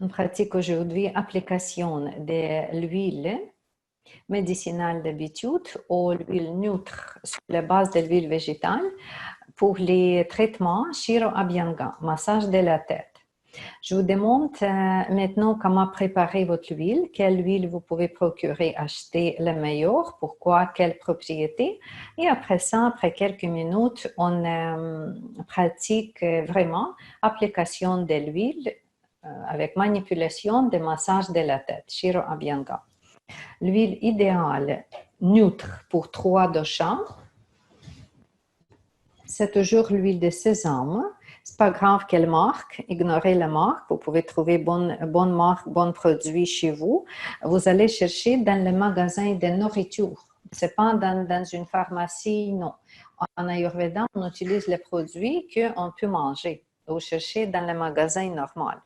On pratique aujourd'hui application de l'huile médicinale d'habitude ou l'huile neutre sur la base de l'huile végétale pour les traitements Shiro Abhyanga, massage de la tête. Je vous démontre maintenant comment préparer votre huile, quelle huile vous pouvez procurer, acheter la meilleure, pourquoi, quelles propriétés. Et après ça, après quelques minutes, on pratique vraiment application de l'huile avec manipulation de massage de la tête, Shiro Abhyanga. L'huile idéale, neutre pour 3 doshas, c'est toujours l'huile de sésame. C'est pas grave quelle marque, ignorez la marque. Vous pouvez trouver bonne marque, bon produit chez vous. Vous allez chercher dans le magasin de nourriture. C'est pas dans une pharmacie, non. En Ayurveda, on utilise les produits qu'on peut manger. Vous cherchez dans le magasin normal.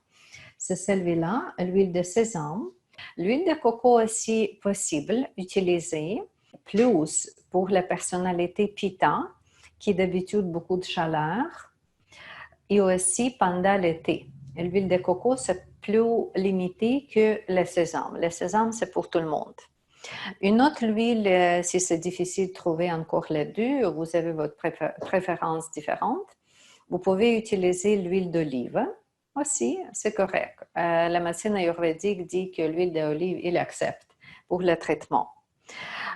C'est celui-là, l'huile de sésame. L'huile de coco aussi possible, utiliser plus pour la personnalité Pitta, qui d'habitude beaucoup de chaleur, et aussi pendant l'été. L'huile de coco, c'est plus limité que le sésame. Le sésame, c'est pour tout le monde. Une autre huile, si c'est difficile de trouver encore les deux, vous avez votre préférence différente, vous pouvez utiliser l'huile d'olive. Aussi, c'est correct. La médecine ayurvédique dit que l'huile d'olive, il accepte pour le traitement.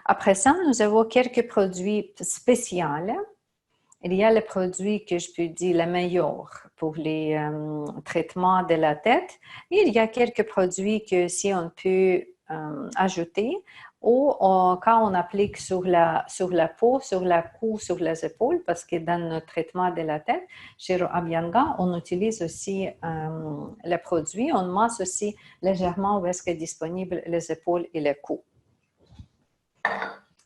Après ça, nous avons quelques produits spéciaux. Il y a le produit que je peux dire le meilleur pour les traitements de la tête. Et il y a quelques produits que si on peut ajouter ou quand on applique sur la peau, sur la cou, sur les épaules, parce que dans notre traitement de la tête, chez Abhyanga, on utilise aussi le produit, on masse aussi légèrement où est-ce que disponible les épaules et le cou.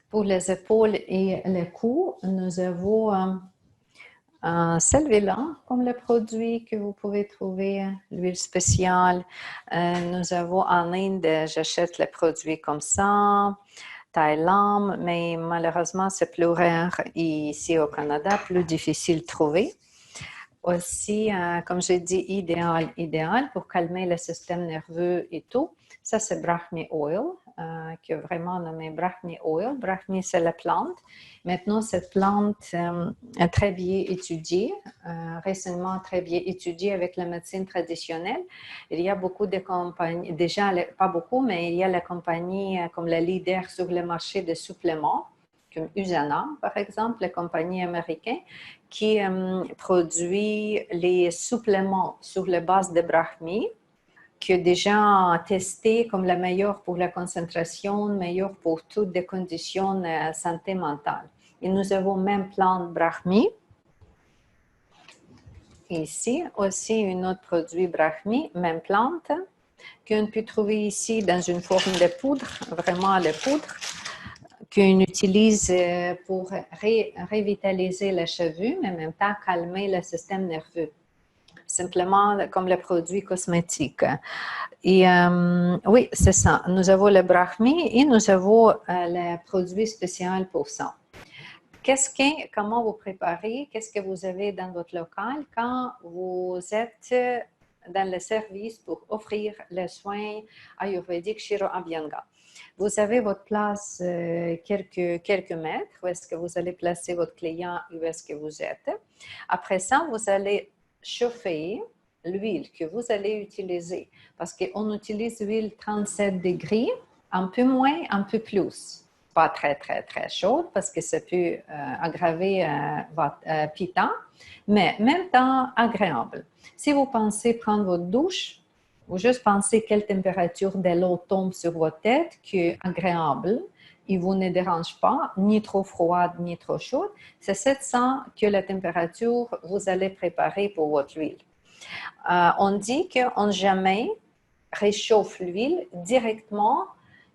Pour les épaules et le cou, nous avons celui-là comme le produit que vous pouvez trouver, l'huile spéciale. Nous avons en Inde, j'achète les produits comme ça, Thaïlande, mais malheureusement, c'est plus rare ici au Canada, plus difficile de trouver. Aussi, comme j'ai dit, idéal pour calmer le système nerveux et tout. Ça, c'est Brahmi Oil, qui est vraiment nommé Brahmi Oil. Brahmi, c'est la plante. Maintenant, cette plante est très bien étudiée, récemment très bien étudiée avec la médecine traditionnelle. Il y a beaucoup de compagnies, déjà pas beaucoup, mais il y a la compagnie comme la leader sur le marché de suppléments, comme Usana, par exemple, la compagnie américaine, qui produit les suppléments sur la base de Brahmi, qui est déjà testé comme la meilleure pour la concentration, meilleure pour toutes les conditions de santé mentale. Et nous avons même plante Brahmi. Ici, aussi un autre produit Brahmi, même plante, qu'on peut trouver ici dans une forme de poudre, vraiment la poudre, qu'on utilise pour revitaliser les cheveux, mais en même temps calmer le système nerveux. Simplement comme le produit cosmétique. Et oui, c'est ça. Nous avons le Brahmi et nous avons le produit spécial pour ça. Comment vous préparez? Qu'est-ce que vous avez dans votre local quand vous êtes dans le service pour offrir les soins ayurvédiques Shiro Abhyanga? Vous avez votre place quelques mètres où est-ce que vous allez placer votre client, où est-ce que vous êtes. Après ça, vous allez chauffer l'huile que vous allez utiliser parce qu'on utilise l'huile 37 degrés, un peu moins, un peu plus. Pas très, très, très chaude parce que ça peut aggraver votre pitta, mais en même temps agréable. Si vous pensez prendre votre douche, vous juste pensez quelle température de l'eau tombe sur votre tête qui est agréable et vous ne dérange pas, ni trop froide, ni trop chaude. C'est 700 que la température vous allez préparer pour votre huile. On dit qu'on jamais réchauffe l'huile directement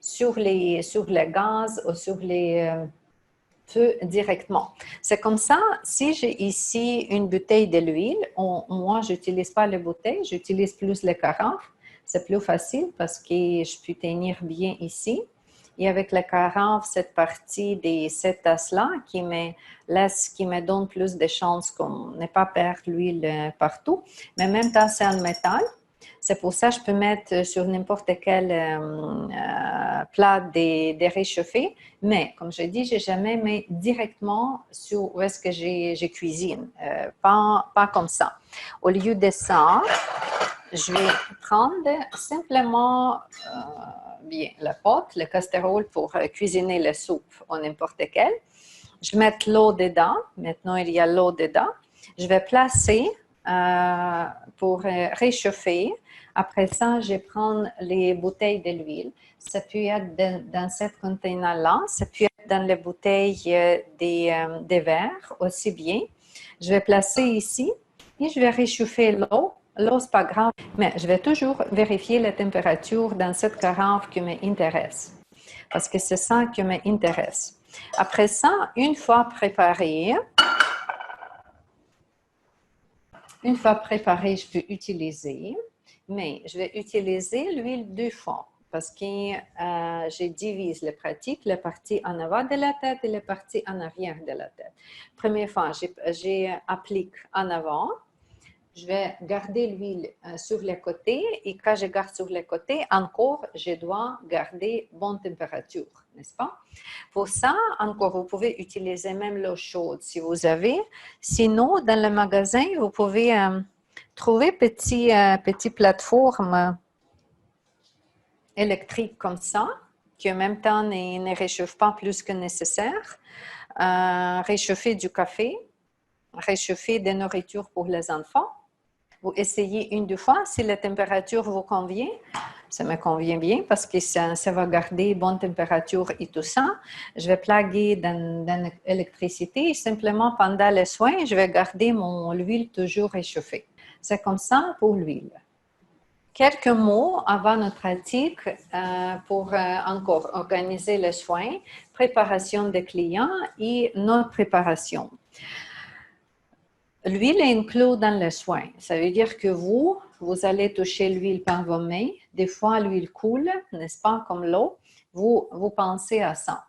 sur le gaz ou sur les feux directement. C'est comme ça, si j'ai ici une bouteille de l'huile, moi, je n'utilise pas les bouteilles, j'utilise plus les carafes. C'est plus facile parce que je peux tenir bien ici. Et avec la carafe, cette partie de cette tasse-là qui me donne plus de chances qu'on n'ait pas perdre l'huile partout. Mais en même temps, c'est en métal. C'est pour ça que je peux mettre sur n'importe quel plat des réchauffés. Mais, comme je dis, je n'ai jamais mis directement sur où est-ce que j'ai cuisine. Pas comme ça. Au lieu de ça, je vais prendre simplement bien la pote, le casserole pour cuisiner la soupe ou n'importe quelle. Je vais mettre l'eau dedans. Maintenant, il y a l'eau dedans. Je vais placer pour réchauffer. Après ça, je prends les bouteilles de l'huile. Ça peut être dans ce conteneur-là, ça peut être dans les bouteilles des verres aussi bien. Je vais placer ici et je vais réchauffer l'eau. L'eau, ce n'est pas grave, mais je vais toujours vérifier la température dans cette carafe qui m'intéresse, parce que c'est ça qui m'intéresse. Après ça, une fois préparé, je peux utiliser, mais je vais utiliser l'huile deux fois parce que je divise les pratiques, la partie en avant de la tête et la partie en arrière de la tête. Première fois, j'applique en avant. Je vais garder l'huile sur les côtés et quand je garde sur les côtés, encore, je dois garder bonne température, n'est-ce pas? Pour ça, encore, vous pouvez utiliser même l'eau chaude si vous avez. Sinon, dans le magasin, vous pouvez trouver petite plateforme électrique comme ça, qui en même temps ne réchauffe pas plus que nécessaire. Réchauffer du café, réchauffer des nourritures pour les enfants. Vous essayez une, deux fois. Si la température vous convient, ça me convient bien parce que ça va garder bonne température et tout ça. Je vais plaguer dans l'électricité et simplement pendant les soins, je vais garder l'huile toujours réchauffée. C'est comme ça pour l'huile. Quelques mots avant notre pratique pour encore organiser les soins, préparation des clients et notre préparation. L'huile est inclue dans les soins. Ça veut dire que vous allez toucher l'huile par vos mains. Des fois, l'huile coule, n'est-ce pas, comme l'eau. Vous pensez à ça.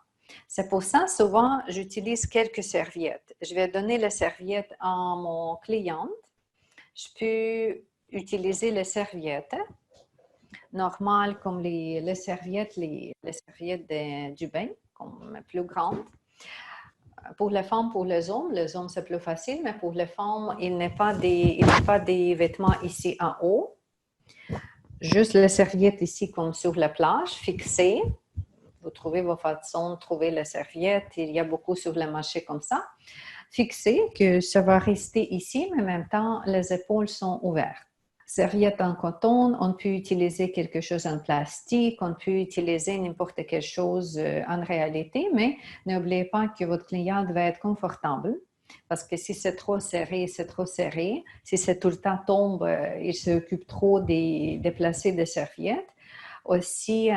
C'est pour ça, souvent, j'utilise quelques serviettes. Je vais donner les serviettes à mon cliente. Je peux utiliser les serviettes normales comme les serviettes, les serviettes du bain, comme plus grandes. Pour les femmes, pour les hommes c'est plus facile, mais pour les femmes, il n'y a pas des vêtements ici en haut. Juste les serviettes ici comme sur la plage, fixées. Vous trouvez vos façons de trouver les serviettes. Il y a beaucoup sur le marché comme ça. Fixées, que ça va rester ici, mais en même temps, les épaules sont ouvertes. Serviette en coton, on peut utiliser quelque chose en plastique, on peut utiliser n'importe quelle chose en réalité, mais n'oubliez pas que votre client doit être confortable parce que si c'est trop serré, c'est trop serré. Si c'est tout le temps tombe, il s'occupe trop de déplacer des serviettes. Aussi,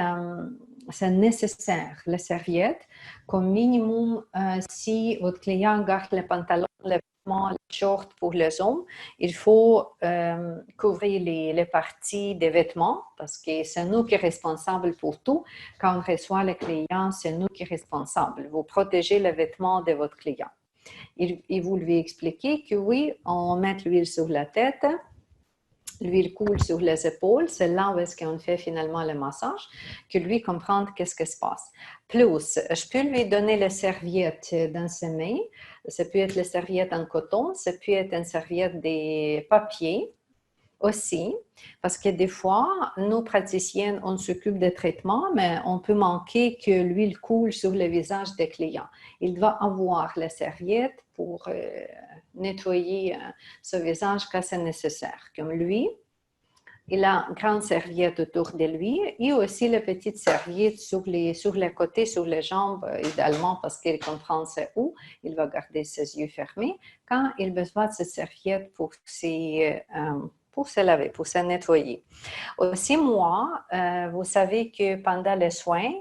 c'est nécessaire, la serviette, comme minimum, si votre client garde les pantalons, les vêtements, les shorts pour les hommes, il faut couvrir les parties des vêtements parce que c'est nous qui sommes responsables pour tout. Quand on reçoit les clients, c'est nous qui sommes responsables. Vous protégez les vêtements de votre client. Et vous lui expliquez que oui, on met l'huile sur la tête, l'huile coule sur les épaules, c'est là où est-ce qu'on fait finalement le massage, que lui comprendre qu'est-ce qui se passe. Plus, je peux lui donner les serviettes dans ses mains, ça peut être les serviettes en coton, ça peut être une serviette de papier aussi, parce que des fois, nous praticiennes, on s'occupe des traitements, mais on peut manquer que l'huile coule sur le visage des clients. Il doit avoir la serviette pour nettoyer ce visage quand c'est nécessaire. Comme lui, il a une grande serviette autour de lui et aussi la petite serviette sur les côtés, sur les jambes, idéalement parce qu'il comprend c'est où. Il va garder ses yeux fermés quand il a besoin de cette serviette pour se laver, pour se nettoyer. Aussi, moi, vous savez que pendant les soins,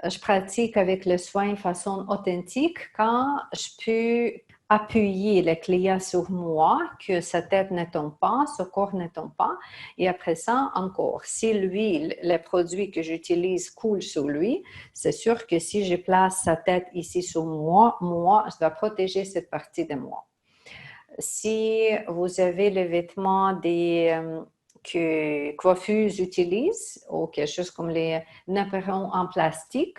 je pratique avec le soin de façon authentique quand je peux appuyer le client sur moi, que sa tête ne tombe pas, son corps ne tombe pas. Et après ça, encore, si l'huile, les produits que j'utilise coulent sur lui, c'est sûr que si je place sa tête ici sur moi, je dois protéger cette partie de moi. Si vous avez les vêtements que coiffeuses utilisent, ou quelque chose comme les napperons en plastique.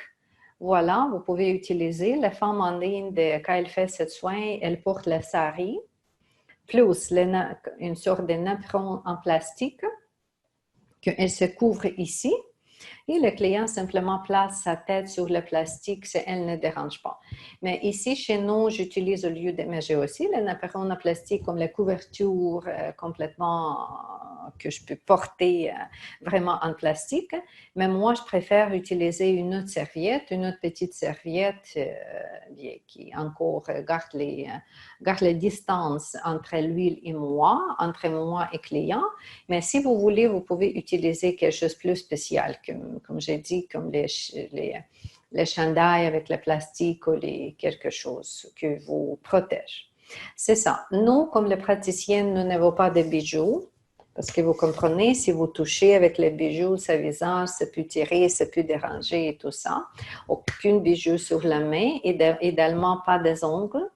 Voilà, vous pouvez utiliser. La femme en Inde, quand elle fait ce soin, elle porte le sari, plus une sorte de napperon en plastique qu'elle se couvre ici. Et le client simplement place sa tête sur le plastique, elle ne dérange pas. Mais ici, chez nous, j'utilise au lieu de... Mais j'ai aussi le napperon en plastique comme la couverture complètement que je peux porter vraiment en plastique. Mais moi, je préfère utiliser une autre serviette, une autre petite serviette qui encore garde les distances entre l'huile et moi, entre moi et client. Mais si vous voulez, vous pouvez utiliser quelque chose de plus spécial, comme j'ai dit, comme les chandails avec le plastique ou quelque chose qui vous protège. C'est ça. Nous, comme les praticiennes, nous n'avons pas de bijoux. Parce que vous comprenez, si vous touchez avec les bijoux, ce visage, ça peut tirer, ça peut déranger et tout ça. Aucun bijou sur la main, idéalement pas des ongles.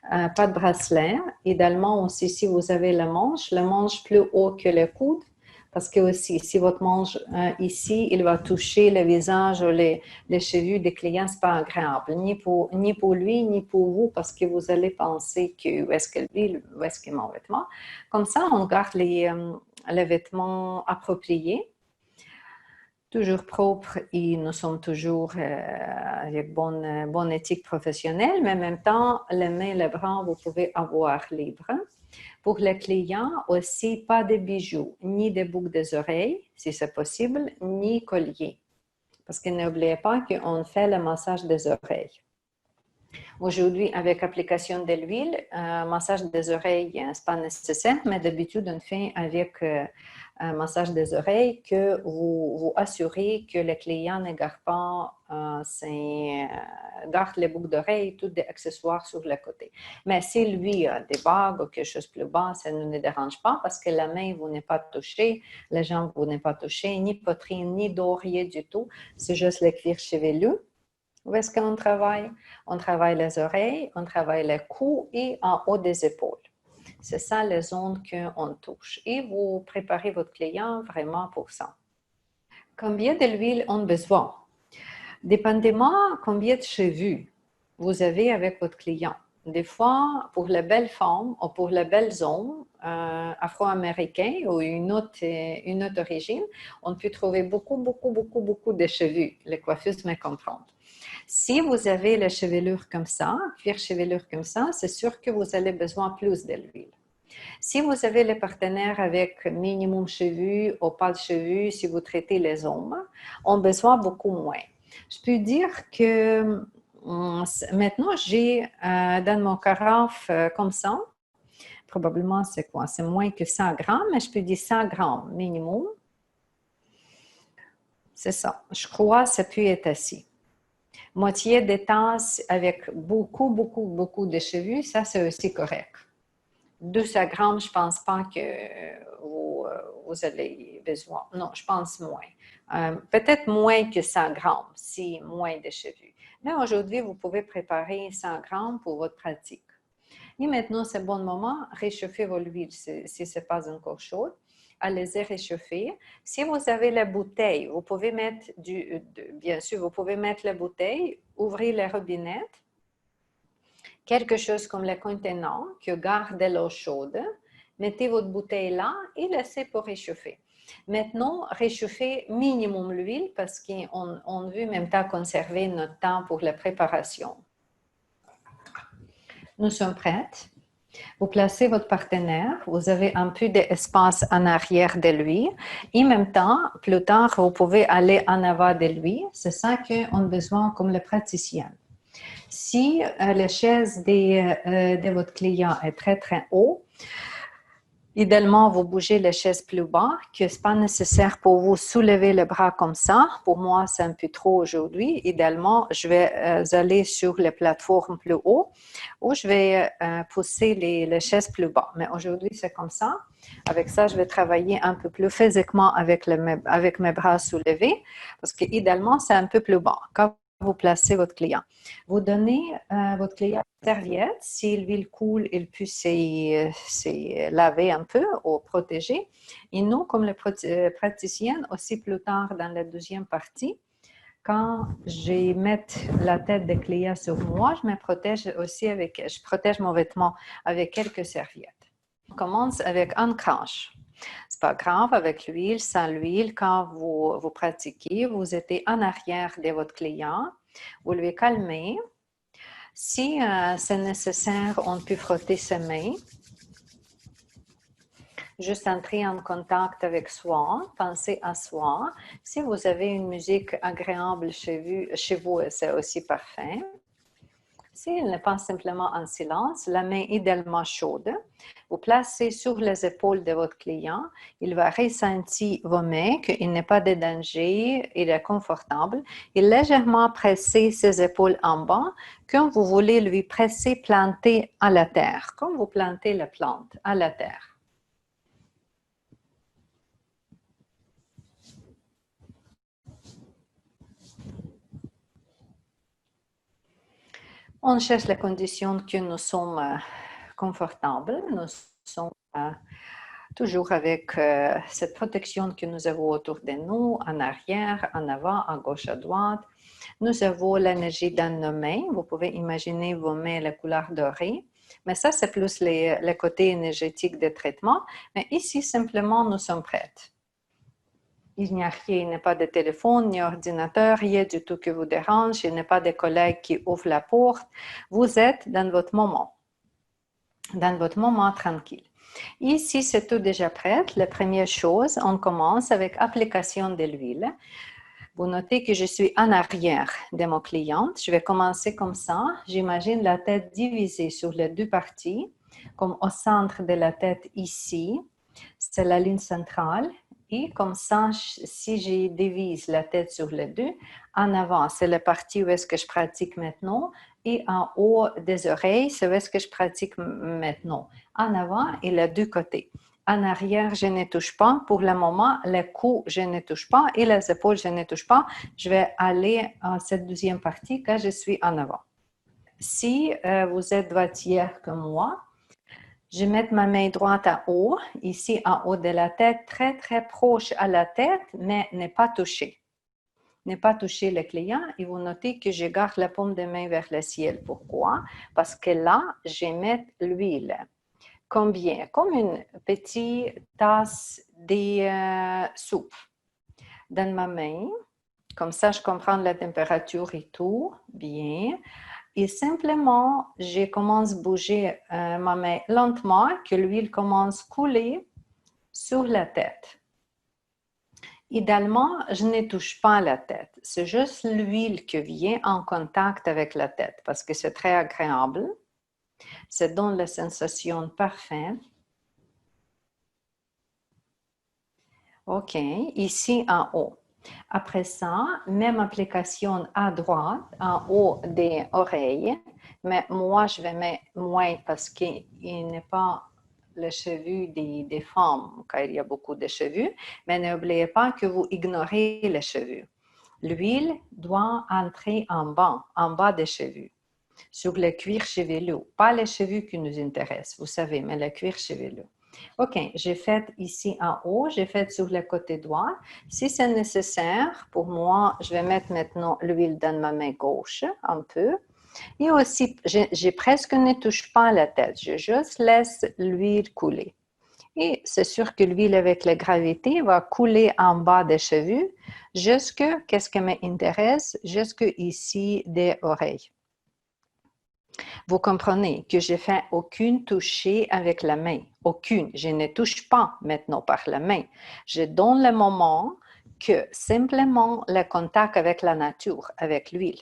Pas de bracelet. Idéalement aussi, si vous avez le manche plus haut que le coude, parce que aussi, si votre manche ici, il va toucher le visage ou les cheveux des clients, ce n'est pas agréable, ni pour lui, ni pour vous, parce que vous allez penser que où est-ce qu'est mon vêtement. Comme ça, on garde les vêtements appropriés, toujours propres et nous sommes toujours avec bonne éthique professionnelle, mais en même temps, les mains et les bras, vous pouvez avoir libres. Pour les clients, aussi, pas de bijoux, ni de boucles des oreilles, si c'est possible, ni collier. Parce que n'oubliez pas qu'on fait le massage des oreilles. Aujourd'hui, avec l'application de l'huile, massage des oreilles, ce n'est pas nécessaire, mais d'habitude, on fait avec un massage des oreilles que vous assurez que le client ne garde pas garde les boucles d'oreilles, tous les accessoires sur le côté. Mais si lui a des bagues ou quelque chose de plus bas, ça ne nous dérange pas parce que la main, vous n'êtes pas touchée, les jambes, vous n'êtes pas touchées, ni poitrine, ni dos, rien du tout. C'est juste le cuir chevelu. Où est-ce qu'on travaille? On travaille les oreilles, on travaille les cous et en haut des épaules. C'est ça les zones qu'on touche. Et vous préparez votre client vraiment pour ça. Combien de l'huile on a besoin? Dépendamment combien de cheveux vous avez avec votre client. Des fois, pour les belles femmes ou pour les belles hommes afro-américains ou une autre origine, on peut trouver beaucoup de cheveux. Les coiffeuses me comprennent. Si vous avez la chevelure comme ça, cuir chevelure comme ça, c'est sûr que vous avez besoin plus de l'huile. Si vous avez les partenaires avec minimum cheveux ou pas de cheveux, si vous traitez les hommes, on a besoin beaucoup moins. Je peux dire que maintenant, j'ai dans mon carafe comme ça, probablement c'est quoi? C'est moins que 100 grammes, mais je peux dire 100 grammes minimum. C'est ça. Je crois que ça peut être assez. Moitié des tasses avec beaucoup de cheveux, ça c'est aussi correct. 200 grammes, je ne pense pas que vous avez besoin. Non, je pense moins. Peut-être moins que 100 grammes, si moins de cheveux. Mais aujourd'hui, vous pouvez préparer 100 grammes pour votre pratique. Et maintenant, c'est le bon moment, réchauffez vos huiles si ce n'est pas encore chaud. Allez-y réchauffer. Si vous avez la bouteille, vous pouvez mettre bien sûr, vous pouvez mettre la bouteille, ouvrir les robinets, quelque chose comme le contenant qui garde l'eau chaude. Mettez votre bouteille là et laissez pour réchauffer. Maintenant, réchauffez minimum l'huile parce qu'on veut en même temps conserver notre temps pour la préparation. Nous sommes prêtes. Vous placez votre partenaire, vous avez un peu d'espace en arrière de lui et en même temps, plus tard, vous pouvez aller en avant de lui. C'est ça qu'on a besoin comme le praticien. Si la chaise de votre client est très haut, idéalement, vous bougez la chaise plus bas, que ce n'est pas nécessaire pour vous soulever le bras comme ça. Pour moi, c'est un peu trop aujourd'hui. Idéalement, je vais aller sur les plateformes plus haut ou je vais pousser les chaises plus bas. Mais aujourd'hui, c'est comme ça. Avec ça, je vais travailler un peu plus physiquement avec mes bras soulevés parce qu'idéalement, c'est un peu plus bas. Quand vous placez votre client. Vous donnez votre client une serviette. Si l'huile coule, il peut se laver un peu ou protéger. Et nous, comme les praticiennes, aussi plus tard dans la deuxième partie, quand je mets la tête des clients sur moi, je me protège aussi je protège mon vêtement avec quelques serviettes. On commence avec un cranche. C'est pas grave avec l'huile, sans l'huile, quand vous pratiquez, vous êtes en arrière de votre client, vous lui calmez. Si c'est nécessaire, on peut frotter ses mains. Juste entrer en contact avec soi, penser à soi. Si vous avez une musique agréable chez vous, c'est aussi parfait. S'il n'est pas simplement en silence, la main idéalement chaude, vous placez sur les épaules de votre client. Il va ressentir vos mains, qu'il n'est pas de danger, il est confortable. Il légèrement presser ses épaules en bas, comme vous voulez lui presser, planter à la terre, comme vous plantez la plante à la terre. On cherche les conditions que nous sommes confortables. Nous sommes toujours avec cette protection que nous avons autour de nous, en arrière, en avant, à gauche, à droite. Nous avons l'énergie dans nos mains. Vous pouvez imaginer vos mains la couleur dorée. Mais ça, c'est plus le côté énergétique des traitements. Mais ici, simplement, nous sommes prêtes. Il n'y a rien, il n'y a pas de téléphone, ni ordinateur, rien du tout qui vous dérange, il n'y a pas de collègues qui ouvrent la porte. Vous êtes dans votre moment tranquille. Ici, c'est tout déjà prêt. La première chose, on commence avec application de l'huile. Vous notez que je suis en arrière de mon client. Je vais commencer comme ça. J'imagine la tête divisée sur les deux parties, comme au centre de la tête ici. C'est la ligne centrale. Et comme ça, si je divise la tête sur les deux, en avant, c'est la partie où est-ce que je pratique maintenant. Et en haut des oreilles, c'est où est-ce que je pratique maintenant. En avant et les deux côtés. En arrière, je ne touche pas. Pour le moment, le cou, je ne touche pas. Et les épaules, je ne touche pas. Je vais aller à cette deuxième partie quand je suis en avant. Si vous êtes droitière comme moi, je mets ma main droite en haut, ici en haut de la tête, très, très proche à la tête, mais ne pas toucher. Ne pas toucher le client et vous notez que je garde la paume de main vers le ciel. Pourquoi? Parce que là, je mets l'huile. Combien? Comme une petite tasse de soupe dans ma main. Comme ça, je comprends la température et tout. Bien. Et simplement, je commence à bouger ma main lentement, que l'huile commence à couler sur la tête. Idéalement, je ne touche pas la tête. C'est juste l'huile qui vient en contact avec la tête parce que c'est très agréable. Ça donne la sensation parfaite. OK, ici en haut. Après ça, même application à droite, en haut des oreilles. Mais moi, je vais mettre moins parce qu'il n'est pas le cheveu des femmes, car il y a beaucoup de cheveux. Mais n'oubliez pas que vous ignorez les cheveux. L'huile doit entrer en bas des cheveux, sur le cuir chevelu. Pas les cheveux qui nous intéressent, vous savez, mais le cuir chevelu. OK, j'ai fait ici en haut, j'ai fait sur le côté droit. Si c'est nécessaire, pour moi, je vais mettre maintenant l'huile dans ma main gauche, un peu. Et aussi, je presque ne touche pas la tête, je juste laisse l'huile couler. Et c'est sûr que l'huile avec la gravité va couler en bas des cheveux jusque, qu'est-ce qui m'intéresse, jusque ici des oreilles. Vous comprenez que je fais aucune toucher avec la main. Aucune. Je ne touche pas maintenant par la main. Je donne le moment que simplement le contact avec la nature, avec l'huile.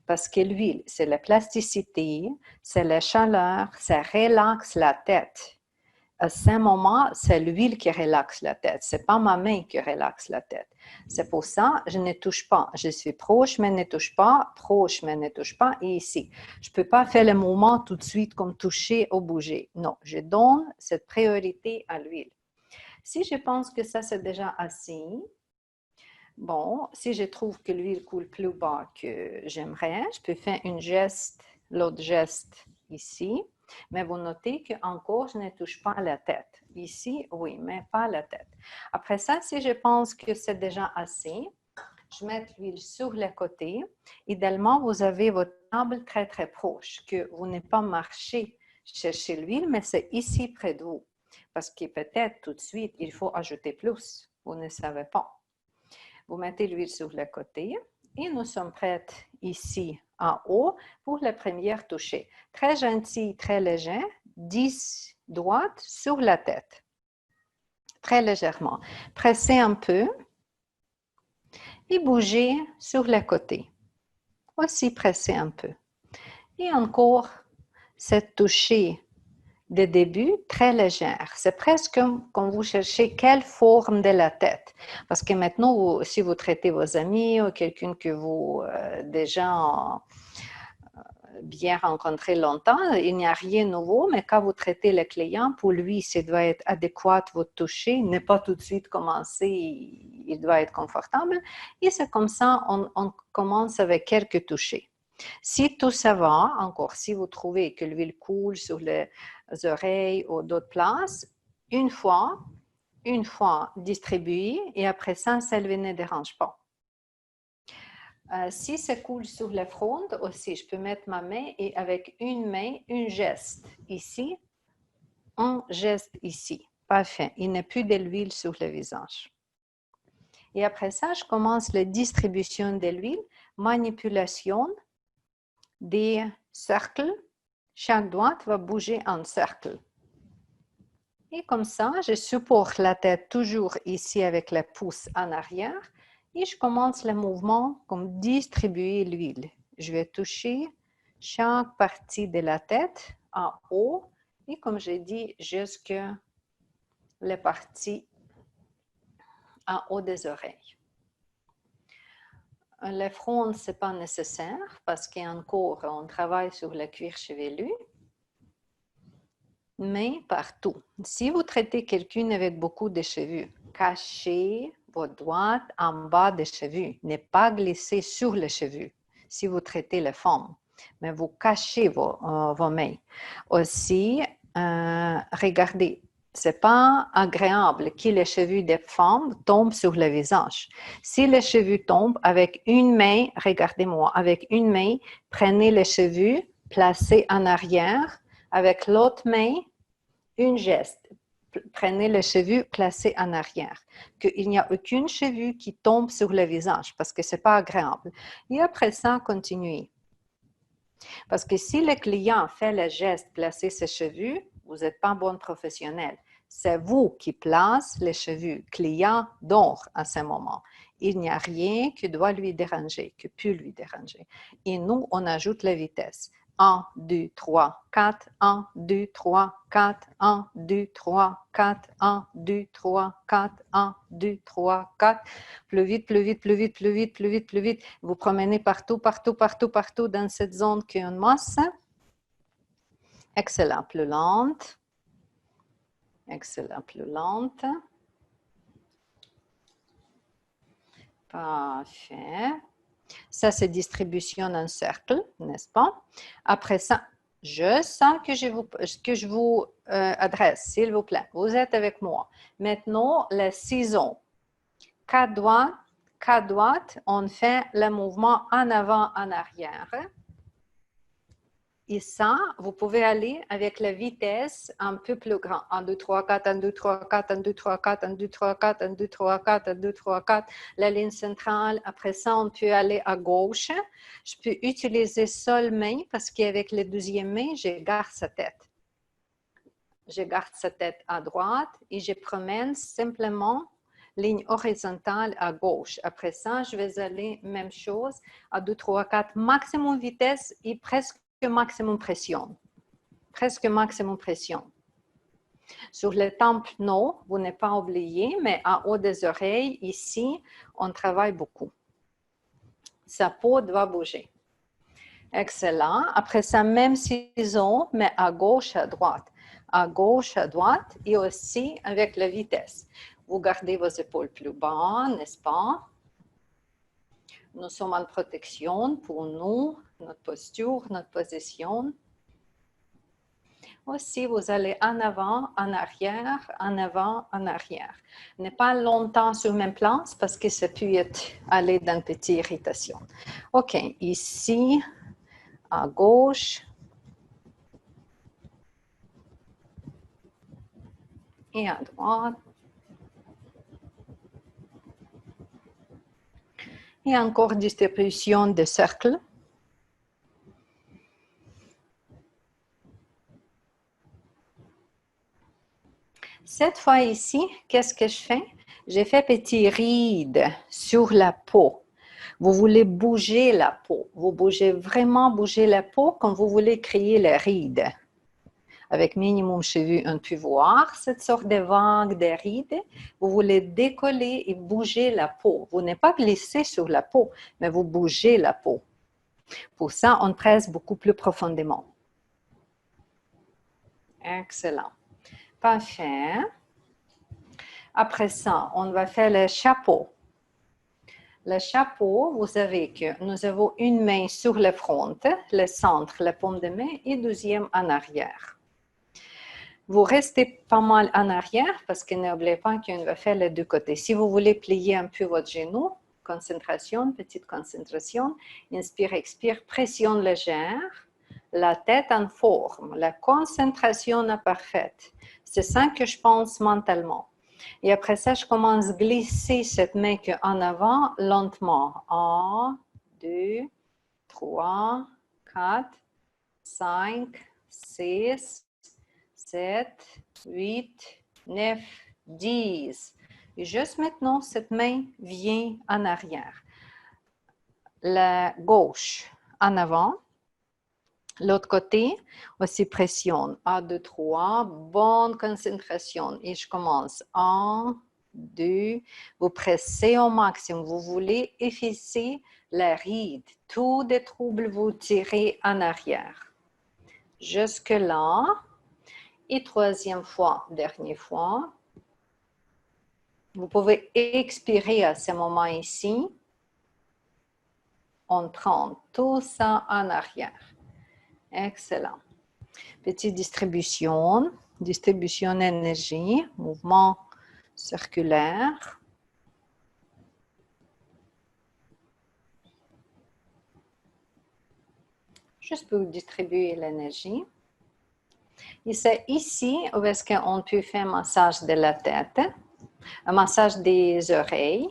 Parce que l'huile, c'est la plasticité, c'est la chaleur, ça relaxe la tête. À ce moment, c'est l'huile qui relaxe la tête. Ce n'est pas ma main qui relaxe la tête. C'est pour ça que je ne touche pas. Je suis proche, mais ne touche pas. Proche, mais ne touche pas. Et ici, je ne peux pas faire le mouvement tout de suite comme toucher ou bouger. Non, je donne cette priorité à l'huile. Si je pense que ça, c'est déjà assez, Bon, si je trouve que l'huile coule plus bas que j'aimerais, je peux faire l'autre geste ici. Mais vous notez qu'encore, je ne touche pas à la tête. Ici, oui, mais pas à la tête. Après ça, si je pense que c'est déjà assez, je mets l'huile sur le côté. Idéalement, vous avez votre table très, très proche, que vous n'avez pas marché chercher l'huile, mais c'est ici près de vous. Parce que peut-être tout de suite, il faut ajouter plus. Vous ne savez pas. Vous mettez l'huile sur le côté et nous sommes prêts ici en haut pour la première toucher. Très gentil, très léger, 10 doigts sur la tête. Très légèrement. Pressez un peu et bougez sur le côté. Aussi pressez un peu. Et encore cette toucher de début très légère. C'est presque comme vous cherchez quelle forme de la tête. Parce que maintenant, si vous traitez vos amis ou quelqu'un que vous déjà bien rencontré longtemps, il n'y a rien de nouveau, mais quand vous traitez le client, pour lui, ça doit être adéquat votre toucher, ne pas tout de suite commencer, il doit être confortable. Et c'est comme ça, on commence avec quelques touchés. Si tout ça va, encore, si vous trouvez que l'huile coule sur les oreilles ou d'autres places, une fois distribué et après ça ne dérange pas. Si ça coule sur le front aussi, je peux mettre ma main et avec une main, un geste ici, un geste ici. Parfait. Il n'y a plus de l'huile sur le visage. Et après ça, je commence la distribution de l'huile, manipulation des cercles. Chaque doigt va bouger en cercle. Et comme ça, je supporte la tête toujours ici avec le pouce en arrière. Et je commence le mouvement comme distribuer l'huile. Je vais toucher chaque partie de la tête en haut et comme j'ai dit, jusqu'à la partie en haut des oreilles. Le front, ce n'est pas nécessaire parce qu'encore, on travaille sur le cuir chevelu. Mais partout. Si vous traitez quelqu'un avec beaucoup de cheveux, cachez vos doigts en bas des cheveux. Ne pas glisser sur les cheveux si vous traitez les femmes. Mais vous cachez vos mains. Aussi, regardez, ce n'est pas agréable que les cheveux des femmes tombent sur le visage. Si les cheveux tombent, avec une main, regardez-moi, avec une main, prenez les cheveux, placez en arrière. Avec l'autre main, un geste. Prenez les cheveux, placez en arrière. Qu'il n'y a aucune cheveux qui tombe sur le visage parce que ce n'est pas agréable. Et après ça, continuez. Parce que si le client fait le geste, placer ses cheveux, vous n'êtes pas un bon professionnel. C'est vous qui placez les cheveux. Le client dort à ce moment. Il n'y a rien qui doit lui déranger, qui peut lui déranger. Et nous, on ajoute la vitesse. 1, 2, 3, 4, 1, 2, 3, 4, 1, 2, 3, 4, 1, 2, 3, 4, 1, 2, 3, 4. Plus vite, plus vite, plus vite, plus vite, plus vite, plus vite. Vous promenez partout, partout, partout, partout dans cette zone qui est une masse. Excellent, plus lente. Excellent, plus lente. Parfait. Ça, c'est distribution en cercle, n'est-ce pas? Après ça, je sens que je vous adresse, s'il vous plaît. Vous êtes avec moi. Maintenant, les ciseaux. 4 doigts, on fait le mouvement en avant, en arrière. Et ça, vous pouvez aller avec la vitesse un peu plus grande. 1, 2, 3, 4, 1, 2, 3, 4, 1, 2, 3, 4, 1, 2, 3, 4, 1, 2, 3, 4, 1, 2, 3, 4. La ligne centrale, après ça, on peut aller à gauche. Je peux utiliser seule main parce qu'avec la deuxième main, je garde sa tête. Je garde sa tête à droite et je promène simplement ligne horizontale à gauche. Après ça, je vais aller même chose à 2, 3, 4, maximum vitesse et presque maximum pression. Presque maximum pression. Sur le temple, non, vous n'êtes pas oublié, mais en haut des oreilles, ici, on travaille beaucoup. Sa peau doit bouger. Excellent. Après ça, même ciseaux, mais à gauche, à droite. À gauche, à droite et aussi avec la vitesse. Vous gardez vos épaules plus bas, n'est-ce pas? Nous sommes en protection pour nous, notre posture, notre position. Aussi, vous allez en avant, en arrière, en avant, en arrière. Ne pas longtemps sur le même plan parce que ça peut aller dans une petite irritation. OK, ici, à gauche. Et à droite. Et encore distribution de cercles. Cette fois ici, qu'est-ce que je fais? J'ai fait petit ride sur la peau. Vous voulez bouger la peau. Vous bougez vraiment bouger la peau quand vous voulez créer les rides. Avec minimum cheveux, on peut voir cette sorte de vague de rides. Vous voulez décoller et bouger la peau. Vous n'êtes pas glissé sur la peau, mais vous bougez la peau. Pour ça, on presse beaucoup plus profondément. Excellent. Parfait. Après ça, on va faire le chapeau. Le chapeau, vous savez que nous avons une main sur le front, le centre, la paume de main et deuxième en arrière. Vous restez pas mal en arrière parce que n'oubliez pas qu'on va faire les deux côtés. Si vous voulez plier un peu votre genou, concentration, petite concentration, inspire, expire, pression légère, la tête en forme, la concentration est parfaite. C'est ça que je pense mentalement. Et après ça, je commence à glisser cette main en avant lentement. 1, 2, 3, 4, 5, 6, 7, 8, 9, 10. Et juste maintenant, cette main vient en arrière. La gauche en avant. L'autre côté, aussi pression. 1, 2, 3. Bonne concentration. Et je commence. 1, 2. Vous pressez au maximum. Vous voulez effacer la ride. Tous les troubles, vous tirez en arrière. Jusque là. Et troisième fois, dernière fois. Vous pouvez expirer à ce moment ici. On prend tout ça en arrière. Excellent. Petite distribution d'énergie, mouvement circulaire. Juste pour distribuer l'énergie. Et c'est ici où est-ce qu'on peut faire un massage de la tête, un massage des oreilles.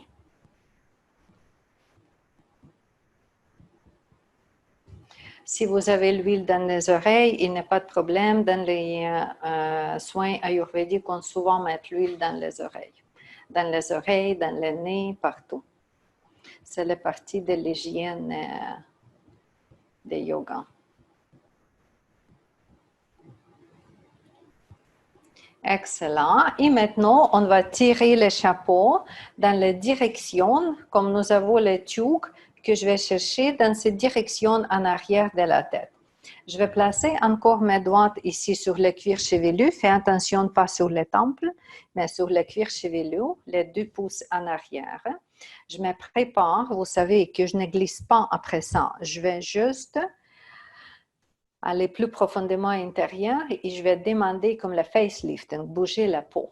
Si vous avez l'huile dans les oreilles, il n'y a pas de problème. Dans les soins ayurvédiques, on souvent met l'huile dans les oreilles. Dans les oreilles, dans le nez, partout. C'est la partie de l'hygiène de yoga. Excellent. Et maintenant, on va tirer le chapeau dans la direction, comme nous avons le tube, que je vais chercher dans cette direction en arrière de la tête. Je vais placer encore mes doigts ici sur le cuir chevelu. Fais attention, pas sur les tempes, mais sur le cuir chevelu, les 2 pouces en arrière. Je me prépare. Vous savez que je ne glisse pas après ça. Je vais juste aller plus profondément à l'intérieur et je vais demander comme le facelift, donc bouger la peau.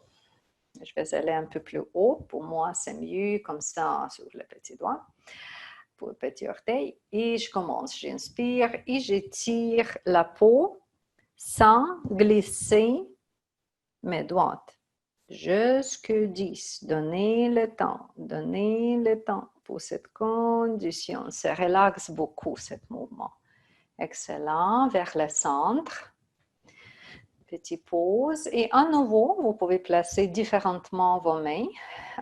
Je vais aller un peu plus haut. Pour moi, c'est mieux comme ça sur le petit doigt. Pour le petit orteil. Et je commence. J'inspire et j'étire la peau sans glisser mes doigts. Jusque 10. Donnez le temps pour cette condition. Ça relaxe beaucoup, ce mouvement. Excellent. Vers le centre. Petite pause. Et à nouveau, vous pouvez placer différemment vos mains.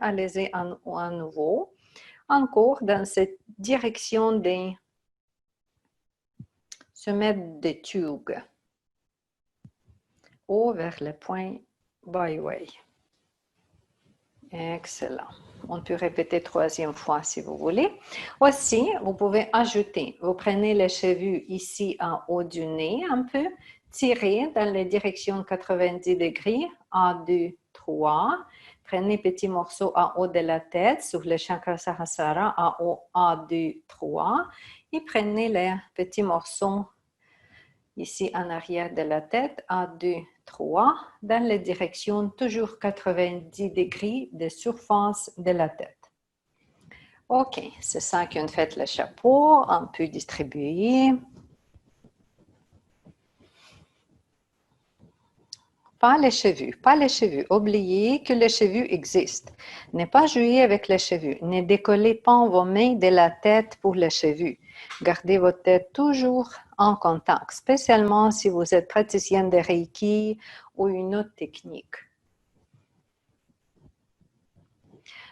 Allez-y à nouveau. Encore dans cette direction des semelles de tube ou vers le point byway. Excellent. On peut répéter 3e fois si vous voulez. Aussi, vous pouvez ajouter, vous prenez les cheveux ici en haut du nez un peu, tirez dans les directions 90 degrés, 1, 2, 3. Prenez petit morceau en haut de la tête sur le chakra Sahasrara, en haut 1, 2, 3. Et prenez les petits morceaux ici en arrière de la tête, 1, 2, 3, dans la direction toujours 90 degrés de surface de la tête. OK, c'est ça qu'on fait le chapeau. On peut distribuer. Pas les cheveux, pas les cheveux. Oubliez que les cheveux existent. Ne pas jouer avec les cheveux. Ne décollez pas vos mains de la tête pour les cheveux. Gardez votre tête toujours en contact, spécialement si vous êtes praticienne de Reiki ou une autre technique.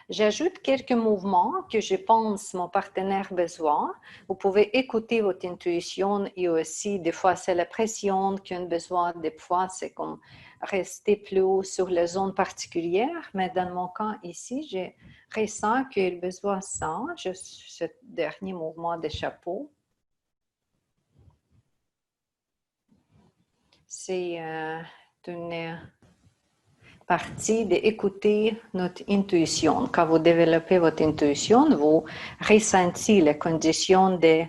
J'ajoute quelques mouvements que je pense mon partenaire besoin. Vous pouvez écouter votre intuition et aussi, des fois, c'est la pression qu'on a besoin. Des fois, c'est comme rester plus haut sur les zones particulières. Mais dans mon cas ici, je ressens qu'il a besoin de ça. Juste ce dernier mouvement de chapeau. C'est une partie d'écouter notre intuition. Quand vous développez votre intuition, vous ressentez les conditions de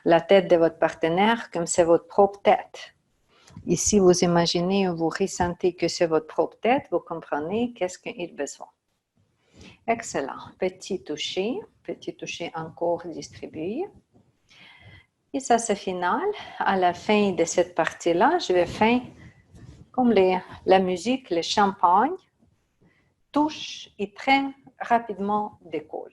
la tête de votre partenaire comme c'est votre propre tête. Ici, vous imaginez ou vous ressentez que c'est votre propre tête, vous comprenez qu'est-ce qu'il a besoin. Excellent. Petit toucher encore distribué. Et ça, c'est final. À la fin de cette partie-là, je vais faire comme la musique, le champagne, touche et très rapidement décolle.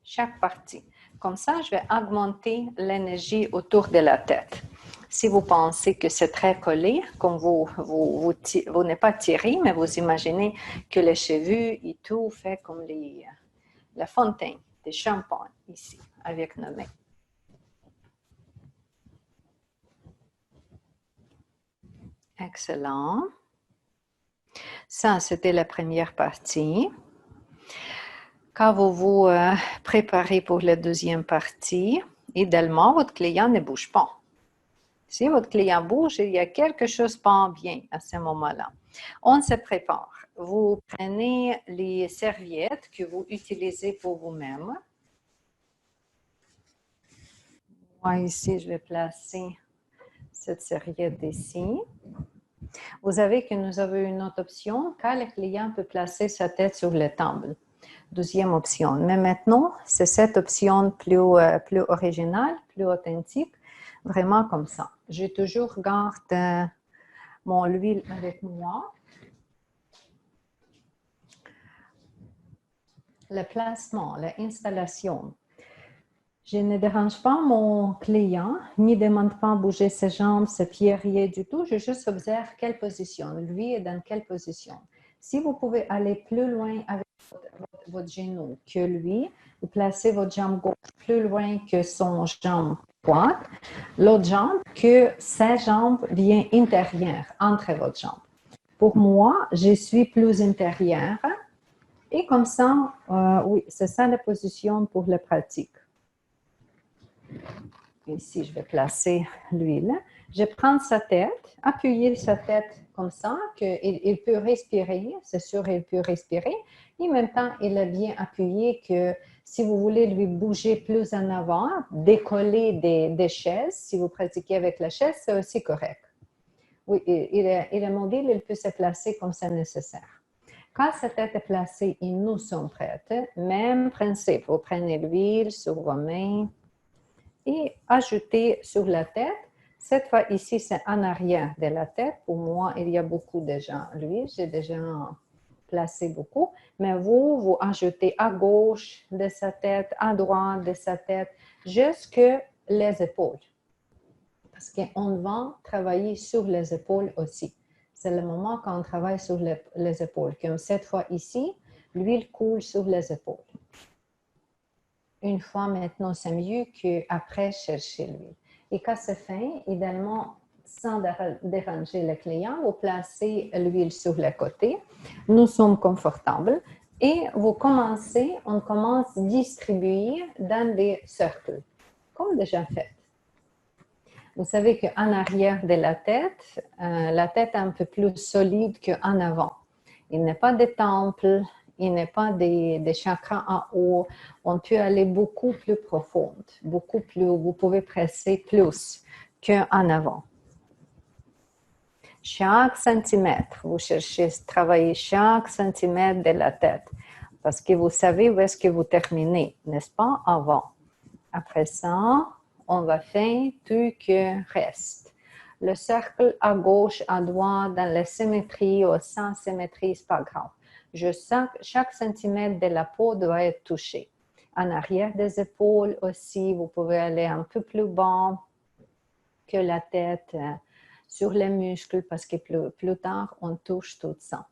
Chaque partie. Comme ça, je vais augmenter l'énergie autour de la tête. Si vous pensez que c'est très collé, comme vous n'êtes pas tiré, mais vous imaginez que les cheveux et tout fait comme la fontaine de champagne ici, avec nos mains. Excellent. Ça, c'était la première partie. Quand vous vous préparez pour la deuxième partie, idéalement, votre client ne bouge pas. Si votre client bouge, il y a quelque chose pas bien à ce moment-là. On se prépare. Vous prenez les serviettes que vous utilisez pour vous-même. Moi, ici, je vais placer cette serviette ici. Vous savez que nous avons une autre option quand le client peut placer sa tête sur la table. Deuxième option. Mais maintenant, c'est cette option plus originale, plus authentique, vraiment comme ça. Je toujours garde mon huile avec moi. Le placement, l'installation. Je ne dérange pas mon client, ni demande pas à bouger ses jambes, ses pieds, rien du tout. Je juste observe quelle position, lui est dans quelle position. Si vous pouvez aller plus loin avec votre genou que lui, vous placez votre jambe gauche plus loin que son jambe droite, l'autre jambe que sa jambe vient intérieure entre votre jambe. Pour moi, je suis plus intérieure et comme ça, oui, c'est ça la position pour la pratique. Ici, je vais placer l'huile. Je prends sa tête, appuyer sa tête comme ça, qu'il peut respirer, c'est sûr, il peut respirer. Et en même temps, il est bien appuyé que si vous voulez lui bouger plus en avant, décoller des chaises, si vous pratiquez avec la chaise, c'est aussi correct. Oui, il est mobile, il peut se placer comme c'est nécessaire. Quand sa tête est placée et nous sommes prêtes, même principe, vous prenez l'huile sur vos mains et ajoutez sur la tête. Cette fois ici, c'est en arrière de la tête. Pour moi, il y a beaucoup déjà l'huile, j'ai déjà placé beaucoup. Mais vous ajoutez à gauche de sa tête, à droite de sa tête, jusque les épaules. Parce qu'on va travailler sur les épaules aussi. C'est le moment quand on travaille sur les épaules. Comme cette fois ici, l'huile coule sur les épaules. Une fois maintenant, c'est mieux qu'après chercher l'huile. Et quand c'est fait, idéalement, sans déranger le client, vous placez l'huile sur le côté. Nous sommes confortables et on commence à distribuer dans des cercles, comme déjà fait. Vous savez qu'en arrière de la tête est un peu plus solide qu'en avant. Il n'est pas des temples, il n'est pas des chakras en haut. On peut aller beaucoup plus profond, beaucoup plus, vous pouvez presser plus qu'en avant. Chaque centimètre, vous cherchez à travailler chaque centimètre de la tête parce que vous savez où est-ce que vous terminez, n'est-ce pas, avant. Après ça, on va faire tout que reste. Le cercle à gauche, à droite, dans la symétrie ou sans symétrie, ce n'est pas grave. Je sens que chaque centimètre de la peau doit être touché. En arrière des épaules aussi, vous pouvez aller un peu plus bas que la tête, sur les muscles, parce que plus tard, on touche tout ça.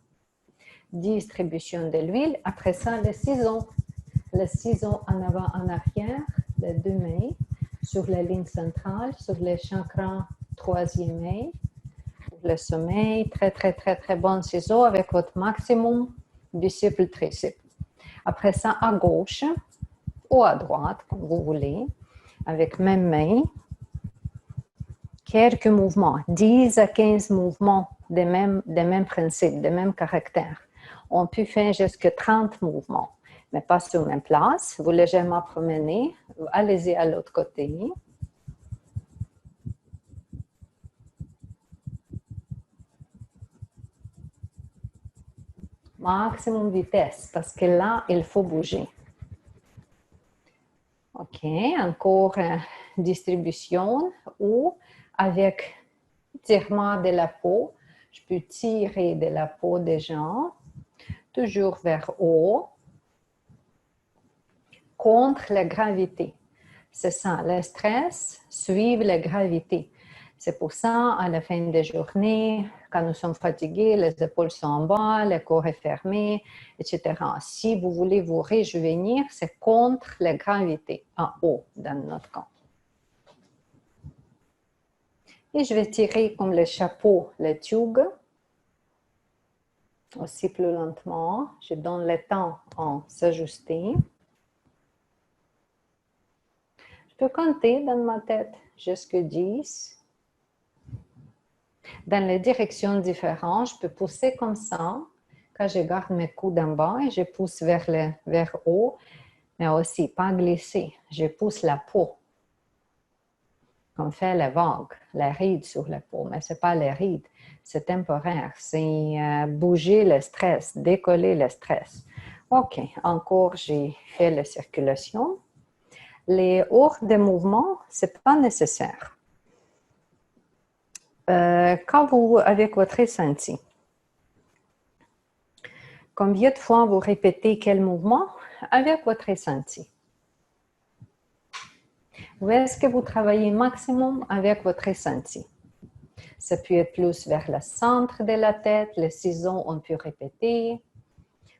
Distribution de l'huile. Après ça, les ciseaux. Les ciseaux en avant, en arrière, les deux mains, sur la ligne centrale, sur les chakras troisième œil, le sommeil. Très, très, très, très bon ciseaux avec votre maximum bicep, tricep. Après ça, à gauche ou à droite, comme vous voulez, avec même main. Quelques mouvements, 10 à 15 mouvements des mêmes principes, des mêmes caractères. On peut faire jusqu'à 30 mouvements, mais pas sur la même place. Vous légèrement promenez, allez-y à l'autre côté. Maximum vitesse, parce que là, il faut bouger. OK, encore distribution ou avec tirement de la peau. Je peux tirer de la peau des gens, toujours vers haut, contre la gravité. C'est ça, le stress suit la gravité. C'est pour ça, à la fin de journée, quand nous sommes fatigués, les épaules sont en bas, le corps est fermé, etc. Si vous voulez vous réjouir, c'est contre la gravité, en haut, dans notre corps. Et je vais tirer comme le chapeau, le tube, aussi plus lentement. Je donne le temps à s'ajuster. Je peux compter dans ma tête jusqu'à 10. Dans les directions différentes, je peux pousser comme ça, quand je garde mes coudes en bas et je pousse vers haut, mais aussi pas glisser. Je pousse la peau, comme fait la vague, la ride sur la peau, mais ce n'est pas la ride, c'est temporaire, c'est bouger le stress, décoller le stress. OK, encore j'ai fait la circulation. Les hors de mouvement, ce n'est pas nécessaire. Quand vous, avec votre ressenti, combien de fois vous répétez quel mouvement avec votre ressenti? Où est-ce que vous travaillez maximum avec votre ressenti? Ça peut être plus vers le centre de la tête, les ciseaux, on peut répéter,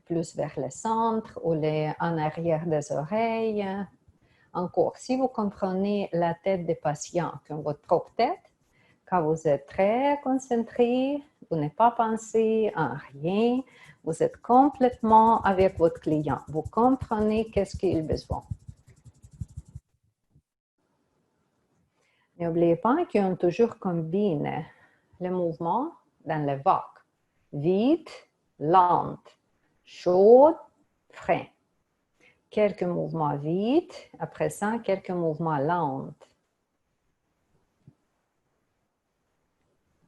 plus vers le centre ou en arrière des oreilles. Encore, si vous comprenez la tête des patients comme votre propre tête, quand vous êtes très concentré, vous n'avez pas pensé à rien, vous êtes complètement avec votre client. Vous comprenez qu'est-ce qu'il a besoin. N'oubliez pas qu'on toujours combine les mouvements dans le vague. Vite, lente, chaud, frein. Quelques mouvements vite, après ça, quelques mouvements lents.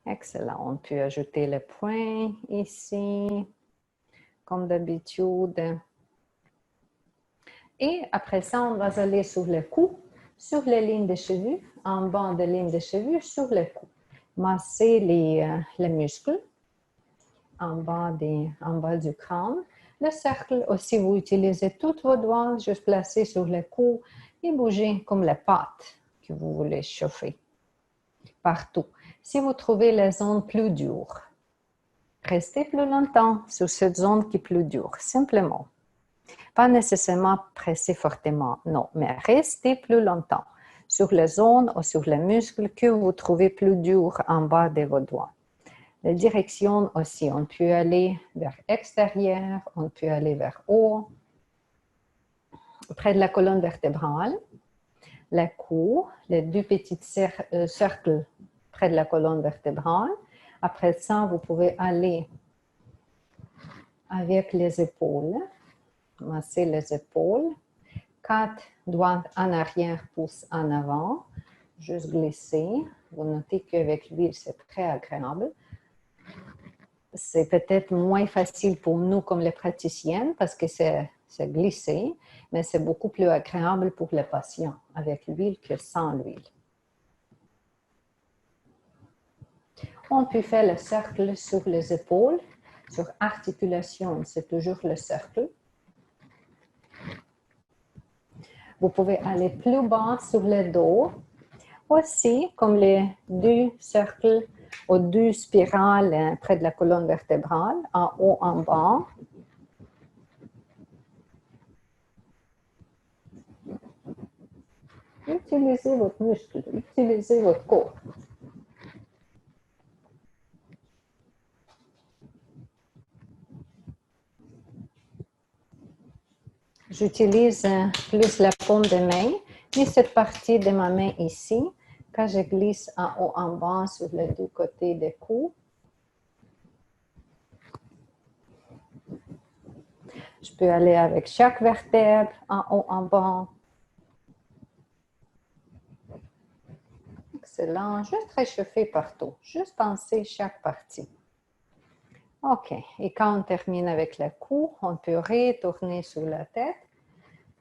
Excellent. On peut ajouter le point ici, comme d'habitude. Et après ça, on va aller sur le cou, sur les lignes de cheveux, en bas de ligne de cheveux, sur le cou. Masser les muscles en bas du crâne. Le cercle aussi, vous utilisez tous vos doigts, juste placer sur le cou et bouger comme les pattes que vous voulez chauffer partout. Si vous trouvez la zone plus dure, restez plus longtemps sur cette zone qui est plus dure, simplement. Pas nécessairement presser fortement, non, mais restez plus longtemps sur la zone ou sur les muscles que vous trouvez plus dur en bas de vos doigts. La direction aussi, on peut aller vers l'extérieur, on peut aller vers haut, près de la colonne vertébrale, le cou, les deux petits cercles près de la colonne vertébrale. Après ça, vous pouvez aller avec les épaules. Massez les épaules. 4 doigts en arrière, pouces en avant. Juste glisser. Vous notez qu'avec l'huile, c'est très agréable. C'est peut-être moins facile pour nous comme les praticiennes parce que c'est glissé, mais c'est beaucoup plus agréable pour les patients avec l'huile que sans l'huile. On peut faire le cercle sur les épaules, sur articulation, c'est toujours le cercle. Vous pouvez aller plus bas sur le dos. Aussi, comme les 2 cercles ou 2 spirales près de la colonne vertébrale, en haut, en bas. Utilisez votre muscle, utilisez votre corps. J'utilise plus la paume de main, et cette partie de ma main ici, quand je glisse en haut, en bas sur les 2 côtés des coups. Je peux aller avec chaque vertèbre, en haut, en bas. Excellent. Juste réchauffer partout. Juste penser chaque partie. OK. Et quand on termine avec le cou, on peut retourner sur la tête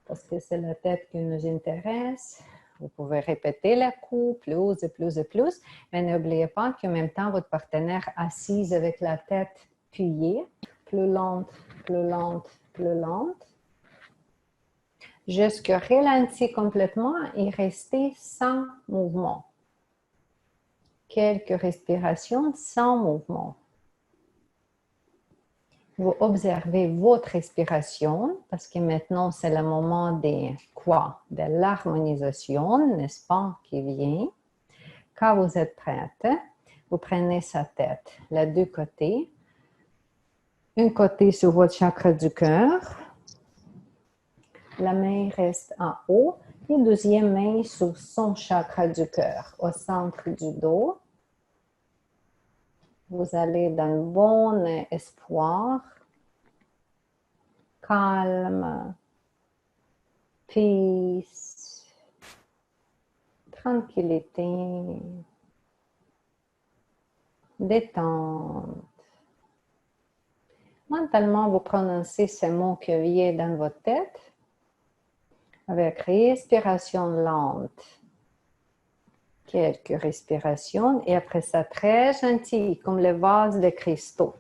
parce que c'est la tête qui nous intéresse. Vous pouvez répéter le cou plus et plus et plus, mais n'oubliez pas qu'en même temps, votre partenaire assise avec la tête pliée, plus lente, plus lente, plus lente, jusqu'à ralentir complètement et rester sans mouvement. Quelques respirations sans mouvement. Vous observez votre respiration parce que maintenant c'est le moment de quoi? De l'harmonisation, n'est-ce pas, qui vient. Quand vous êtes prête, vous prenez sa tête, les 2 côtés. Un côté sur votre chakra du cœur. La main reste en haut et deuxième main sur son chakra du cœur, au centre du dos. Vous allez dans le bon espoir, calme, peace, tranquillité, détente. Mentalement, vous prononcez ces mots qui viennent dans votre tête avec respiration lente. Quelques respirations et après ça, très gentil, comme le vase de cristaux.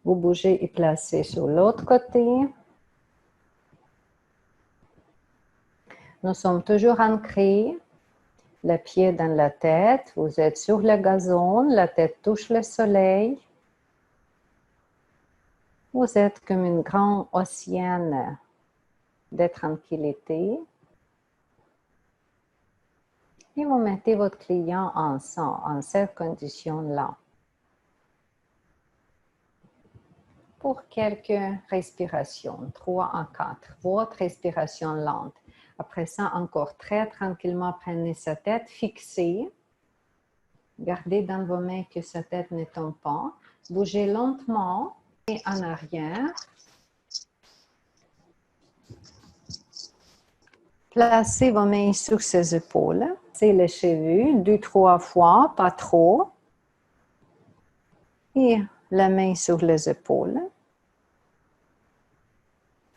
Vous bougez et placez sur l'autre côté. Nous sommes toujours ancrés, les pieds dans la tête. Vous êtes sur le gazon, la tête touche le soleil. Vous êtes comme une grande océan de tranquillité. Et vous mettez votre client ensemble, en cette condition-là. Pour quelques respirations, 3 à 4. Votre respiration lente. Après ça, encore très tranquillement, prenez sa tête fixée. Gardez dans vos mains que sa tête ne tombe pas. Bougez lentement et en arrière. Placez vos mains sur ses épaules. C'est les cheveux, 2-3 fois, pas trop. Et la main sur les épaules.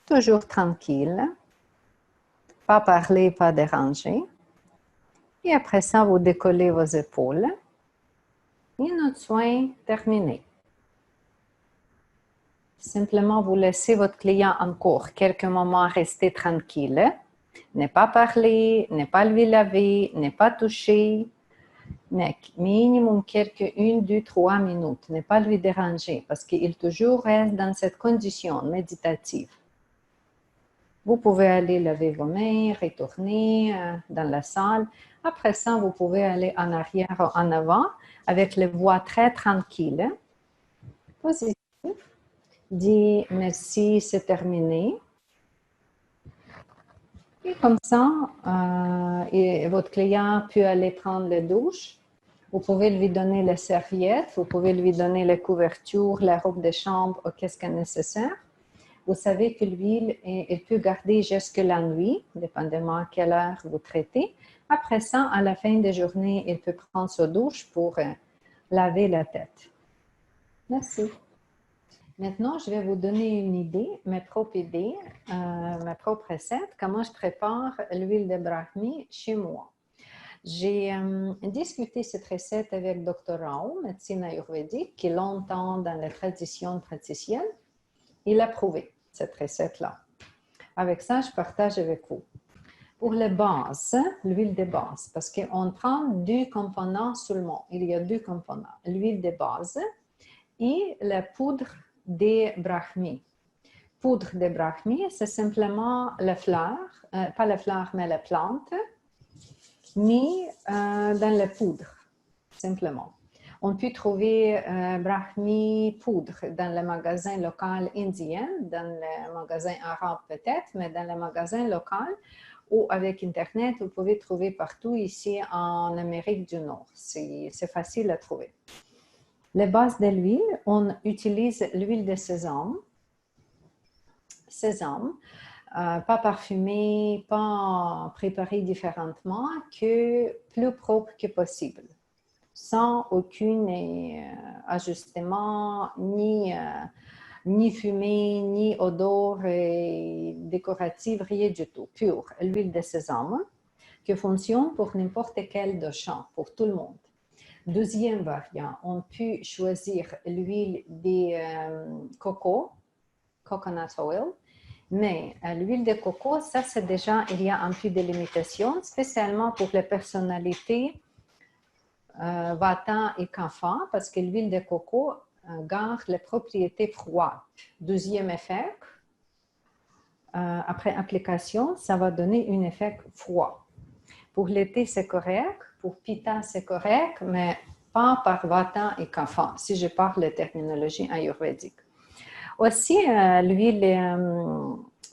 Toujours tranquille. Pas parler, pas déranger. Et après ça, vous décollez vos épaules. Et notre soin terminé. Simplement, vous laissez votre client encore quelques moments rester tranquille. Ne pas parler, ne pas lui laver, ne pas toucher. Mais minimum quelques 1, 2, 3 minutes. Ne pas lui déranger parce qu'il toujours reste dans cette condition méditative. Vous pouvez aller laver vos mains, retourner dans la salle. Après ça, vous pouvez aller en arrière ou en avant avec les voix très tranquilles. Positif. Dis merci, c'est terminé. Et comme ça, votre client peut aller prendre la douche Vous pouvez lui donner les serviettes, vous pouvez lui donner les couvertures, la robe de chambre, ou qu'est-ce qui est nécessaire. Vous savez que l'huile, elle peut garder jusque la nuit, dépendamment à quelle heure vous traitez. Après ça, à la fin de la journée, il peut prendre sa douche pour laver la tête. Merci. Maintenant, je vais vous donner une idée, mes propres idées, ma propre recette, comment je prépare l'huile de brahmi chez moi. J'ai discuté cette recette avec Dr. Rao, médecine ayurvédique, qui est longtemps dans la tradition praticienne. Il a prouvé cette recette-là. Avec ça, je partage avec vous. Pour les bases, l'huile de base, parce qu'on prend deux composants seulement. Il y a deux composants, l'huile de base et la poudre de brahmi. Poudre de brahmi, c'est simplement la fleur, pas la fleur, mais la plante, mis dans la poudre, simplement. On peut trouver brahmi poudre dans le magasin local indien, dans le magasin arabe peut-être, mais dans le magasin local ou avec Internet, vous pouvez trouver partout ici en Amérique du Nord. C'est facile à trouver. Les bases de l'huile, on utilise l'huile de sésame. Pas parfumée, pas préparée différemment, que plus propre que possible, sans aucun ajustement, ni fumée, ni odeur décorative, rien du tout. Pure, l'huile de sésame, qui fonctionne pour n'importe quel de champ, pour tout le monde. Deuxième variant, on peut choisir l'huile de coco, coconut oil, mais l'huile de coco, ça c'est déjà, il y a un peu de limitation, spécialement pour les personnalités Vata et Kapha, parce que l'huile de coco garde les propriétés froides. Deuxième effet, après application, ça va donner un effet froid. Pour l'été, c'est correct, pour Pitta, c'est correct, mais pas par Vata et Kapha, si je parle de terminologie ayurvédique. Aussi, l'huile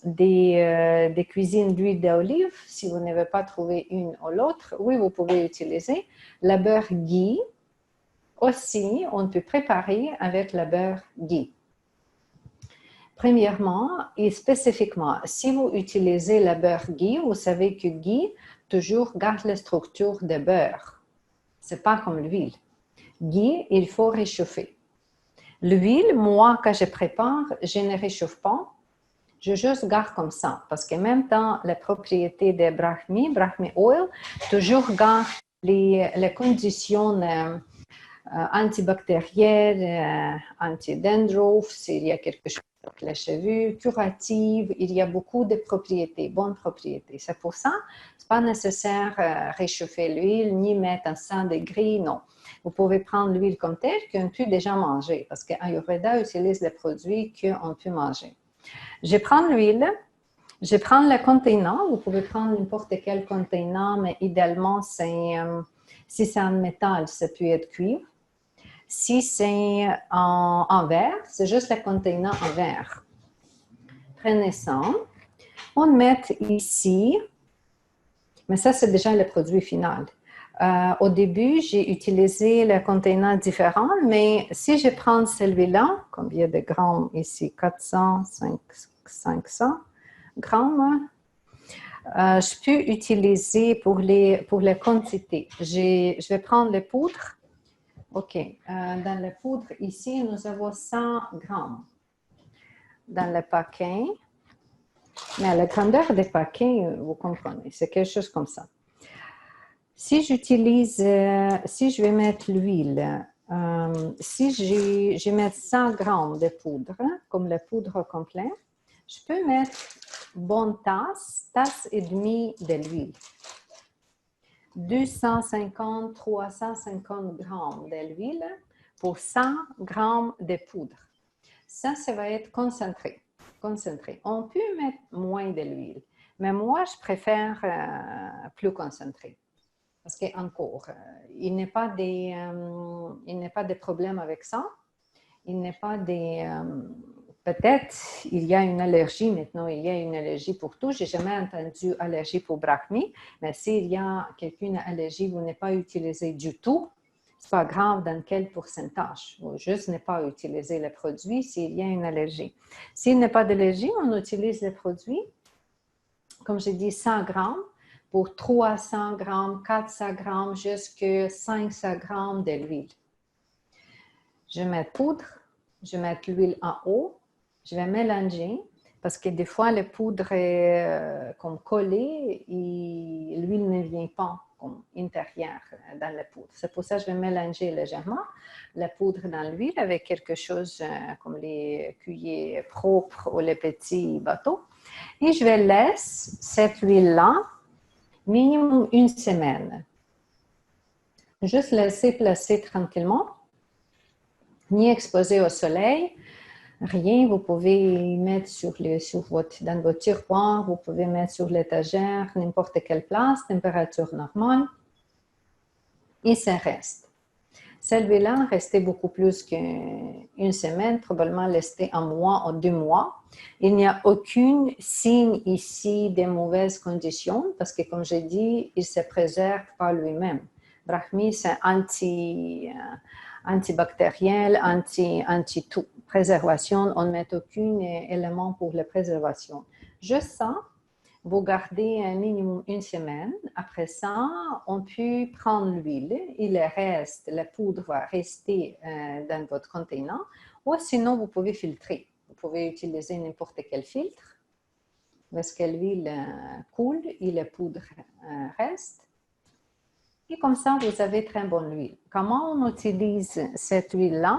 des cuisines d'huile d'olive, si vous n'avez pas trouvé une ou l'autre, oui, vous pouvez utiliser. Le beurre ghee, aussi, on peut préparer avec le beurre ghee. Premièrement et spécifiquement, si vous utilisez le beurre ghee, vous savez que ghee toujours garde la structure de beurre. Ce n'est pas comme l'huile. Ghee, il faut réchauffer. L'huile, moi, quand je prépare, je ne réchauffe pas. Je juste garde comme ça. Parce qu'en même temps, la propriété de brahmi oil, toujours garde les conditions antibactériennes, anti-dandruff, s'il y a quelque chose avec les cheveux, curatives, il y a beaucoup de propriétés, bonnes propriétés. C'est pour ça, ce n'est pas nécessaire réchauffer l'huile, ni mettre à 100 degrés, non. Vous pouvez prendre l'huile comme telle qu'on peut déjà manger, parce qu'Ayurveda utilise les produits qu'on peut manger. Je prends l'huile, je prends le contenant, vous pouvez prendre n'importe quel contenant, mais idéalement, si c'est en métal, ça peut être cuivre. Si c'est en verre, c'est juste le contenant en verre. Prenez ça, on met ici, mais ça c'est déjà le produit final. Au début, j'ai utilisé le contenant différent, mais si je prends celui-là, combien de grammes ici? 400, 500 grammes. Je peux utiliser pour les quantités. Je vais prendre les poudres. OK. Dans la poudre, ici, nous avons 100 grammes dans le paquet. Mais la grandeur des paquets, vous comprenez, c'est quelque chose comme ça. Si j'utilise, si je vais mettre l'huile, si je mets 100 grammes de poudre, comme la poudre complète, je peux mettre bonne tasse et demie de l'huile. 250-350 grammes de l'huile pour 100 grammes de poudre. Ça va être concentré. On peut mettre moins de l'huile, mais moi, je préfère plus concentré. Parce qu'encore, il n'y a pas de problème avec ça. Il n'est pas des... peut-être, il y a une allergie maintenant, il y a une allergie pour tout. Je n'ai jamais entendu allergie pour brahmi, mais s'il y a quelqu'une allergie, vous n'avez pas utilisé du tout, C'est pas grave dans quel pourcentage. Il faut juste ne pas utiliser le produit s'il y a une allergie. S'il n'y a pas d'allergie, on utilise le produit, comme j'ai dit, 100 grammes pour 300 grammes, 400 grammes, jusqu'à 500 grammes de l'huile. Je vais mettre poudre, je vais mettre l'huile en haut, je vais mélanger parce que des fois, la poudre est comme collée et l'huile ne vient pas comme intérieure dans la poudre. C'est pour ça que je vais mélanger légèrement la poudre dans l'huile avec quelque chose comme les cuillers propres ou les petits bateaux. Et je vais laisser cette huile-là minimum une semaine. Juste laisser placer tranquillement, ni exposer au soleil, rien. Vous pouvez mettre dans votre tiroir, vous pouvez mettre sur l'étagère, n'importe quelle place, température normale, et ça reste. Celui-là restait beaucoup plus qu'une semaine, probablement resté un mois ou 2 mois. Il n'y a aucun signe ici de mauvaises conditions parce que, comme j'ai dit, il se préserve par lui-même. Brahmi, c'est antibactériel, anti-tout. Préservation, on ne met aucun élément pour la préservation. Juste ça, vous gardez un minimum une semaine. Après ça, on peut prendre l'huile. Il reste, la poudre va rester dans votre contenant. Ou sinon, vous pouvez filtrer. Vous pouvez utiliser n'importe quel filtre parce que l'huile coule et la poudre reste. Et comme ça, vous avez très bonne huile. Comment on utilise cette huile-là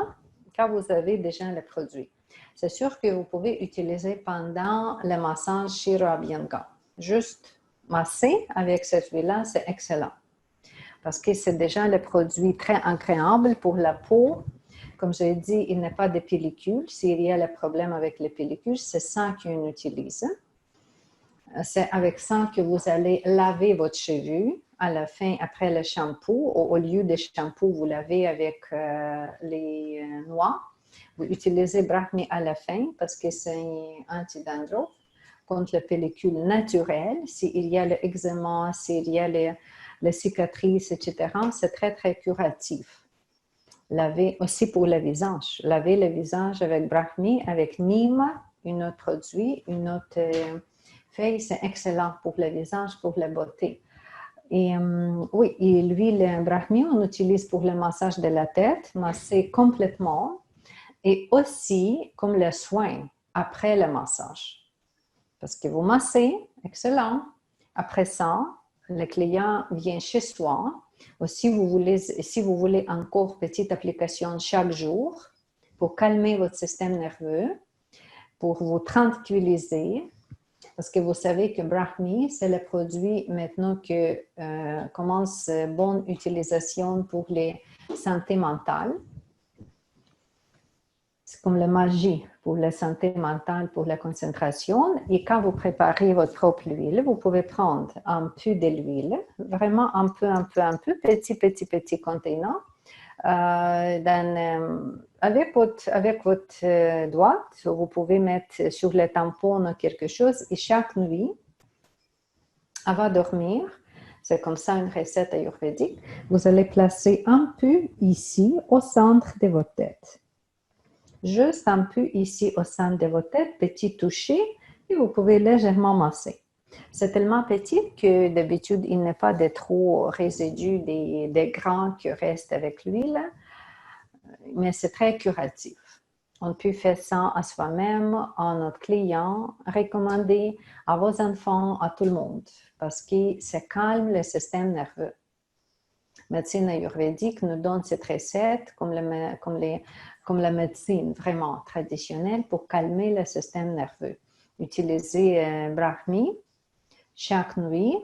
quand vous avez déjà le produit? C'est sûr que vous pouvez utiliser pendant le massage Shiro Abhyanga. Juste masser avec cette huile-là, c'est excellent. Parce que c'est déjà le produit très agréable pour la peau. Comme j'ai dit, il n'y a pas de pellicule. S'il y a le problème avec les pellicules, c'est ça qu'on utilise. C'est avec ça que vous allez laver votre cheveu à la fin, après le shampoo. Au lieu de shampoo, vous lavez avec les noix. Vous utilisez Brahmi à la fin parce que c'est anti-dandruff contre la pellicule naturelle. S'il y a l'eczéma, s'il y a les cicatrices, etc., c'est très, très curatif. Lavez aussi pour le visage. Lavez le visage avec Brahmi, avec Neem, un autre produit, une autre feuille. C'est excellent pour le visage, pour la beauté. Et oui, et l'huile Brahmi, on utilise pour le massage de la tête, masser complètement. Et aussi comme le soin après le massage. Parce que vous massez, excellent. Après ça, le client vient chez soi. Ou si vous voulez encore petite application chaque jour pour calmer votre système nerveux, pour vous tranquilliser, parce que vous savez que Brahmi, c'est le produit maintenant que commence bonne utilisation pour les santé mentale. C'est comme la magie pour la santé mentale, pour la concentration. Et quand vous préparez votre propre huile, vous pouvez prendre un peu de l'huile, vraiment un peu, petit contenant. Avec votre doigt, vous pouvez mettre sur le tampon quelque chose et chaque nuit, avant de dormir, c'est comme ça une recette ayurvédique, vous allez placer un peu ici au centre de votre tête. Juste un peu ici au centre de votre tête, petit toucher, et vous pouvez légèrement masser. C'est tellement petit que d'habitude, il n'y a pas de trop résidus des gras qui restent avec l'huile, mais c'est très curatif. On peut faire ça à soi-même, à notre client, recommander à vos enfants, à tout le monde, parce que ça calme le système nerveux. Médecine ayurvédique nous donne cette recette comme la médecine vraiment traditionnelle pour calmer le système nerveux. Utilisez Brahmi chaque nuit,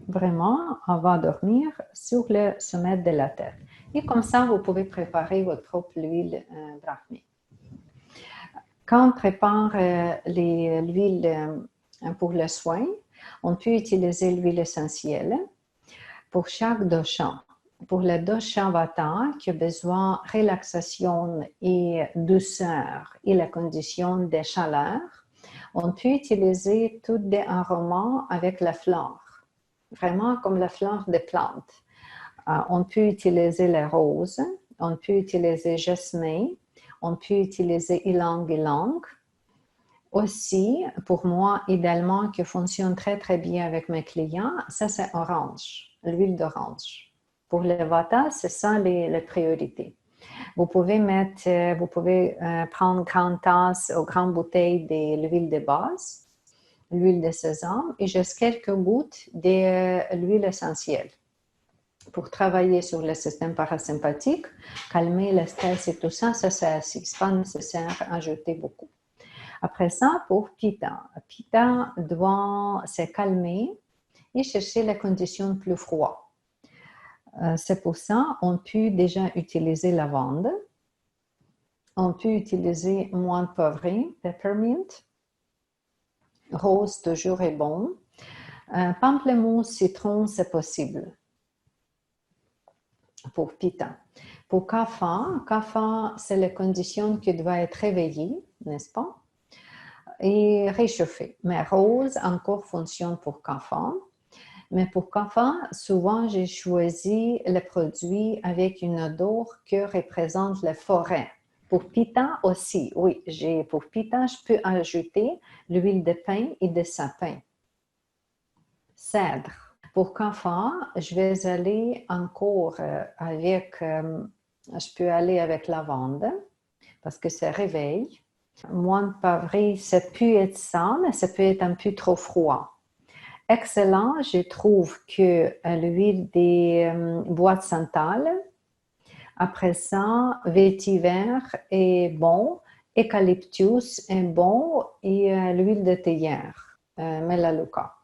vraiment avant de dormir, sur le sommet de la tête. Et comme ça, vous pouvez préparer votre propre huile Brahmi. Quand on prépare l'huile pour le soin, on peut utiliser l'huile essentielle pour chaque dosha. Pour le dosha Vata, qui a besoin de relaxation et douceur et la condition de chaleur, on peut utiliser tous des aromas avec la fleur, vraiment comme la fleur des plantes. On peut utiliser les roses, on peut utiliser jasmin, on peut utiliser ylang-ylang. Aussi, pour moi, idéalement, qui fonctionne très, très bien avec mes clients, ça, c'est orange, l'huile d'orange. Pour le vata, c'est ça les priorités. Vous pouvez prendre une grande tasse ou grande bouteille de l'huile de base, l'huile de sésame et juste quelques gouttes de l'huile essentielle pour travailler sur le système parasympathique, calmer le stress et tout ça, c'est assez. Ce n'est pas nécessaire d'ajouter beaucoup. Après ça, pour Pitta. Pitta doit se calmer et chercher les conditions plus froides. C'est pour ça qu'on peut déjà utiliser lavande. On peut utiliser moine poivrée, peppermint. Rose, toujours est bon. Pamplemousse, citron, c'est possible. Pour Pitta. Pour Kapha, c'est les conditions qui doivent être réveillées, n'est-ce pas? Et réchauffées. Mais rose encore fonctionne pour Kapha. Mais pour Kapha, souvent, j'ai choisi les produits avec une odeur qui représente la forêt. Pour Pitta aussi, oui, pour Pitta, je peux ajouter l'huile de pin et de sapin. Cèdre. Pour Kapha, je vais aller encore je peux aller avec lavande parce que ça réveille. Moine poivrée, ça peut être ça, mais ça peut être un peu trop froid. Excellent, je trouve que l'huile des bois de santal, après ça, vétiver est bon, eucalyptus est bon et l'huile de théière, melaleuca,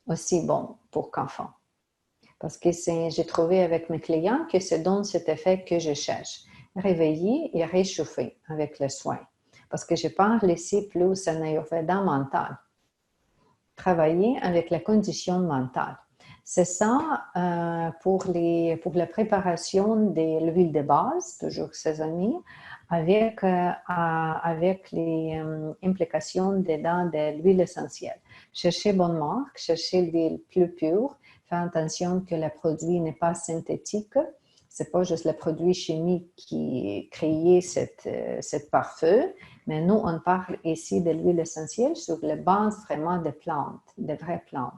aussi bon pour Kapha. Parce que j'ai trouvé avec mes clients que c'est donc cet effet que je cherche. Réveiller et réchauffer avec le soin. Parce que je parle ici plus en ayurveda mental. Travailler avec la condition mentale. C'est ça pour la préparation de l'huile de base, toujours sésame, avec les implications dedans de l'huile essentielle. Cherchez bonne marque, cherchez l'huile plus pure, faites attention que le produit n'est pas synthétique. Ce n'est pas juste le produit chimique qui crée cette parfum, mais nous, on parle ici de l'huile essentielle sur la base vraiment des plantes, des vraies plantes.